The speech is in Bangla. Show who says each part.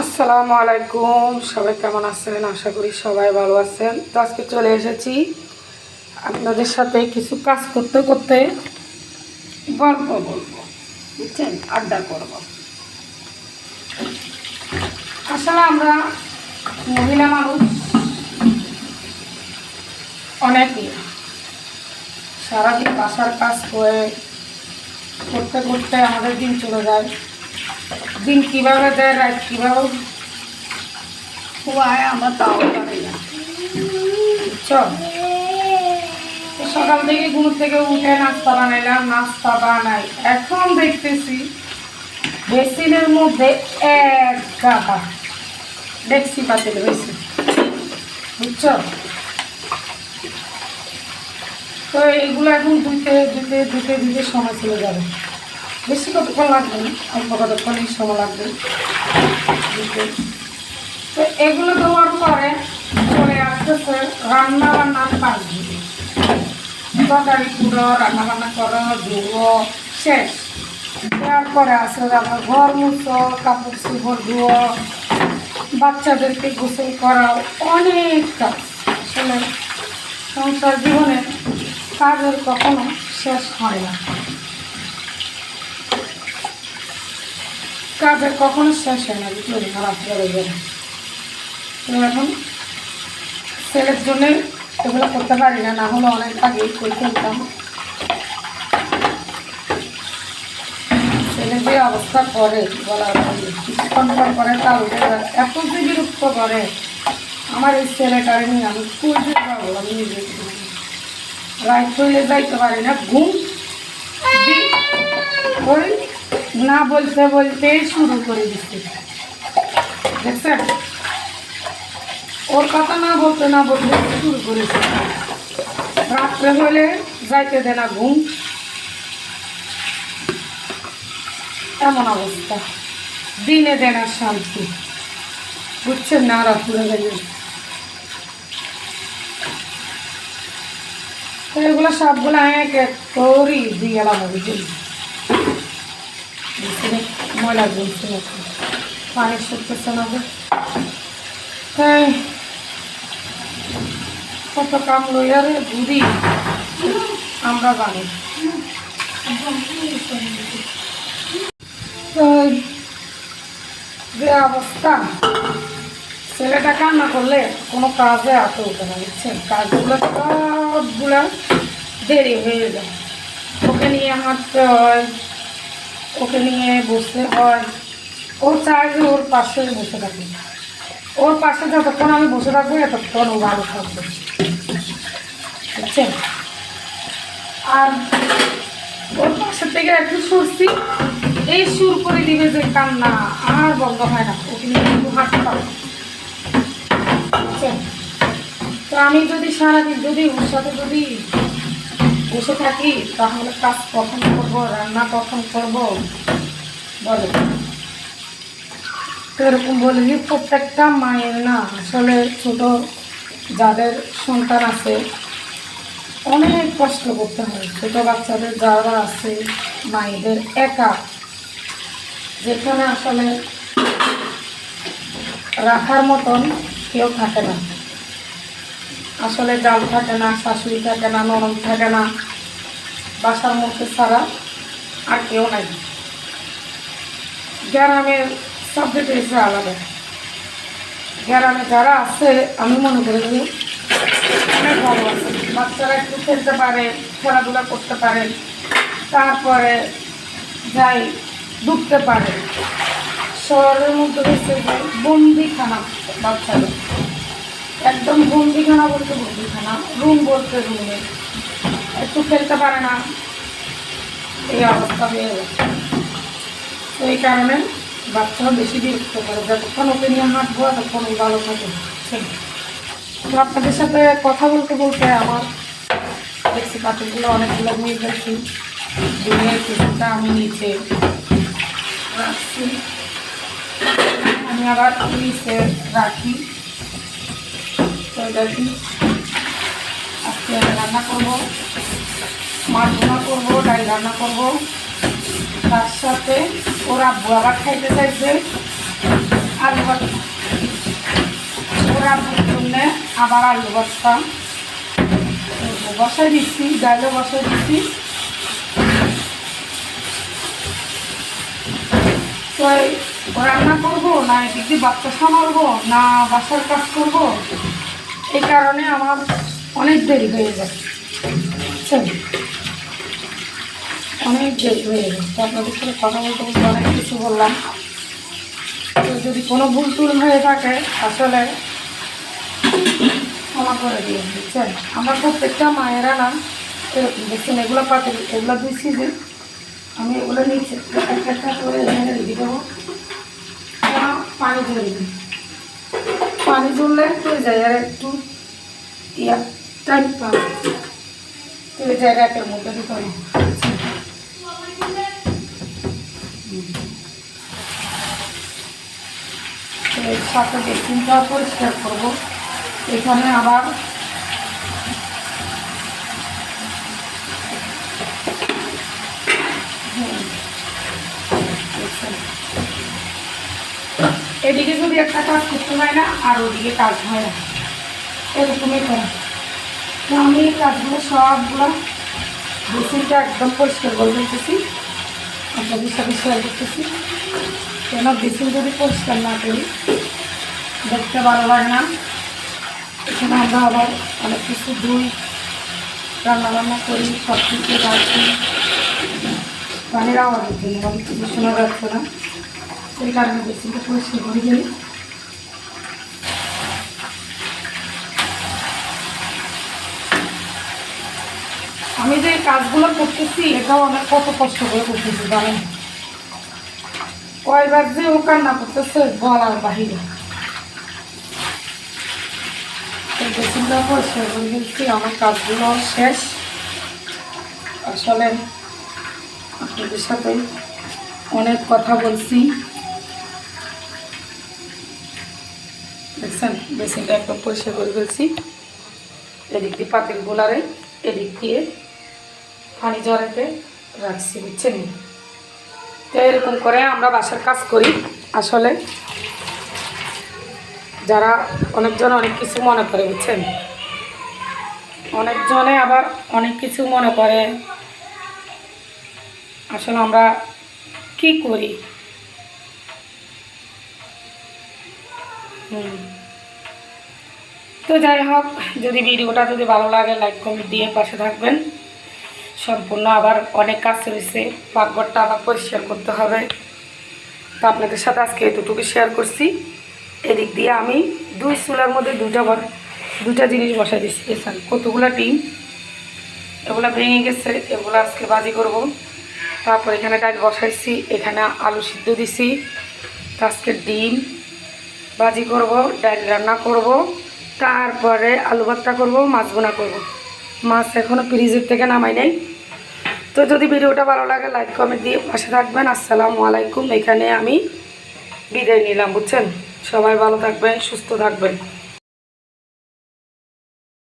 Speaker 1: আসসালামু আলাইকুম, সবাই কেমন আছেন? আশা করি সবাই ভালো আছেন। তো আজকে চলে এসেছি আপনাদের সাথে কিছু কাজ করতে করতে গল্প বলবো, বুঝছেন, আড্ডা করব। আসলে আমরা মহিলা মানুষ অনেকই সারাদিন বাসার কাজ করে করতে করতে আমাদের দিন চলে যায়। দিন কীভাবে যায়, রাত কীভাবে হয় আমরা তাও জানি না, বুঝছো। তো সকাল থেকে ঘুম থেকে উঠে নাস্তা বানাইলাম, নাস্তা বানাই এখন দেখতেছি বেসিনের মধ্যে এক গাদা ডেক্সি পাতিল হয়েছে, বুঝছো। তো এইগুলো এখন ধুতে ধুতে ধুতে ধুতে সময় চলে যাবে। বেশি কতক্ষণ লাগবে না, অল্প কতক্ষণই সময় লাগবে ধুতে। তো এগুলো ধোয়ার পরে চলে আসতেছে রান্না বান্নার কাজ দিতে। তরকারি কুড়ো, রান্না বান্না করো, ধুয়ো, শেষ। তারপরে আসলে আপনার ঘর মুছো, কাপড় চোপড় ধুয়ো, বাচ্চাদেরকে গোসল করাও, অনেক কাজ। আসলে সংসার জীবনে কাজের কখনো শেষ হয় না, কাজের কখনো শেষ হয় না, বুঝলি, খারাপ করে যাবে। তো এখন ছেলের জন্যে এগুলো করতে পারি না, না হলে অনেক আগেই করে ফেলতাম। ছেলে যে অবস্থা করে বলার কিছুক্ষণ পর করে তার উঠে যায়, এত যে বিরক্ত করে আমার এই ছেলেটারে নিয়ে। আমি কই যে যাবো, আমি নিজে রাত হইলে যাইতে পারি না, ঘুম ওই না বলতে বলতেই শুরু করে দিচ্ছে, দেখছেন। ওর কথা না বলতে না বলতে শুরু করেছে। রাত্রে হলে যাইতে দে না ঘুম, এমন অবস্থা। দিনে দেন আর শান্তি, বুঝছেন না। আর পুরো গেলে এগুলো সবগুলো এক এক করি দিয়ে গেলাম, বুঝলি, ময়লা বলছে পানি শুকতেছে না। তাই কত কাম লইয়া রে ঘুরি আমরা জানি। যে অবস্থা, ছেলেটা কান্না করলে কোনো কাজে হাতে উঠে না, বুঝছেন। কাজগুলো সবগুলো দেরি হয়ে যায়, ওকে নিয়ে হাঁটতে হয়, ওকে নিয়ে বসতে হয়। ও চায় যে ওর পাশে বসে থাকি, ওর পাশে যতক্ষণ আমি বসে থাকবো এতক্ষণ ও ভালো থাকবে, বুঝছেন। আর ওর পাশের থেকে একটু সরছি, এই সুর করে দিবে যে কান্না আর বন্ধ হয় না, ওকে নিয়ে একটু হাঁটতে পারবো, বুঝছেন। তো আমি যদি সারাদিন যদি ওর সাথে যদি বসে থাকি তাহলে কাজ কখন করবো, রান্না কখন করবো বলে। তো এরকম বলে যে প্রত্যেকটা মায়ের না, আসলে ছোট যাদের সন্তান আছে অনেক কষ্ট করতে হয়। ছোটো বাচ্চাদের যারা আছে মায়েদের একা, যেখানে আসলে রাখার মতন কেউ থাকে না, আসলে জাল থাকে না, শাশুড়ি থাকে না, ননদ থাকে না, বাসার মধ্যে ছাড়া আর কেউ নাই। গ্রামের সাবজেক্ট এসে আলাদা, গ্রামে যারা আছে আমি মনে করি যে অনেক ভালো আছে। বাচ্চারা একটু খেলতে পারে, খেলাধুলা করতে পারে, তারপরে যাই ঢুকতে পারে। শহরের মধ্যে হচ্ছে যে বন্দিখানা, বাচ্চাদের একদম বন্দিখানা বলতে বন্দিখানা, রুম বলতে রুমে, একটু খেলতে পারে না, এই অবস্থা হয়ে গেছে। তো এই কারণে বাচ্চারা বেশি বিরক্ত করে, যতক্ষণ ওকে নিয়ে হাঁটবো ততক্ষণ ওই ভালো থাকে। তো আপনাদের সাথে কথা বলতে বলতে আমার দেখছি পাথরগুলো অনেকগুলো নিয়ে ফেলছি, দিয়ে কিছুটা আমি নিচে রাখছি, আমি আবার নিচে রাখি। তো দেখি আজকে রান্না করবো, মাছ রান্না করবো, ডাল রান্না করবো, তার সাথে ওরা আব্বু আবার খাইতে চাইছে আলু ওরা জন্য আবার আলু বসতাম বসাই দিচ্ছি, ডাইলও বসাই দিচ্ছি। তো রান্না করবো না এদিক দিয়ে বাচ্চা সামালবো না বাসার কাজ করবো, এই কারণে আমার অনেক দেরি হয়ে যায়, অনেক দেরি হয়ে যায়। তো আপনাদের সাথে কথা বলতে বলতে অনেক কিছু বললাম। তো যদি কোনো ভুল টুল হয়ে থাকে আসলে ক্ষমা করে দিয়ে, বুঝছেন। আমরা প্রত্যেকটা মায়েরা না এরকম দেখছেন, এগুলো পাতে এগুলো দিচ্ছি যে আমি এগুলো নিচে একটা করে এখানে রেখে দেবো, পানি ঝরে দিই। পানি ঝরলে তো যাই আর একটু ইয়া টাইম পাবে, তো এই জায়গা একের মধ্যে দিতে হবে। এর সাথে বেসিনটা পরিষ্কার করবো। এখানে আবার এদিকে যদি একটা কাজ করতে হয় না আর ওদিকে কাজ হয় না, এরকমই করা। তো আমি কাজগুলো সবগুলো বেসিনটা একদম পরিষ্কার করে ফেলতেছি, আপনাদের সাথে শেয়ার করতেছি। কেন বেসিন যদি পরিষ্কার না করি দেখতে ভালো লাগে না। এখানে আমরা আবার অনেক কিছু ধুই, রান্নাবান্না করি, সব কিছু রাখি, পানির আওয়াজের জন্য অনেক কিছু শোনা যাচ্ছে না, সেই কারণে বেসিনটা পরিষ্কার করে দিই। আমি যে কাজগুলো করতেছি এটাও অনেক কত কষ্ট করে করতেছি জানেন, কয়বার যে ও কান্না করতেছে বলার বাহিরে। বেসিনটা পরিষ্কার করে দিচ্ছি, আমার কাজগুলো শেষ। আসলে আপনাদের সাথে অনেক কথা বলছি, দেখছেন বেসিনটা একদম পরিষ্কার করে ফেলছি। এদিক দিয়ে পাতিল গোলারে এদিক দিয়ে পানি জড়াতে রাখছি, বুঝছেন। তো এরকম করে আমরা বাসার কাজ করি। আসলে যারা অনেকজন অনেক কিছু মনে করে, বুঝছেন, অনেকজনে আবার অনেক কিছু মনে করে। আসলে আমরা কি করি, তো যাই হোক, যদি ভিডিওটা যদি ভালো লাগে লাইক কমেন্ট দিয়ে পাশে থাকবেন। সম্পূর্ণ আবার অনেক কাজ রয়েছে, পাকঘরটা আবার পরিষ্কার করতে হবে। তো আপনাদের সাথে আজকে এতটুকু শেয়ার করছি। এদিক দিয়ে আমি দুই চুলার মধ্যে দুটা জিনিস বসাই দিচ্ছি। দেখছেন কতগুলো ডিম, এগুলো ভেঙে গেছে, এগুলো আজকে ভাজি করব। তারপর এখানে ডাল বসাইছি, এখানে আলু সিদ্ধ দিছি। আজকে ডিম ভাজি করব, ডাল রান্না করব, তারপরে আলু ভর্তা করব, মাছ বোনা করব। মাছ এখনও ফ্রিজের থেকে নামাই নাই। তো যদি ভিডিওটা ভালো লাগে লাইক কমেন্ট দিয়ে পাশে থাকবেন। আসসালামু আলাইকুম, এখানে আমি বিদায় নিলাম, বুঝছেন। সবাই ভালো থাকবেন, সুস্থ থাকবেন।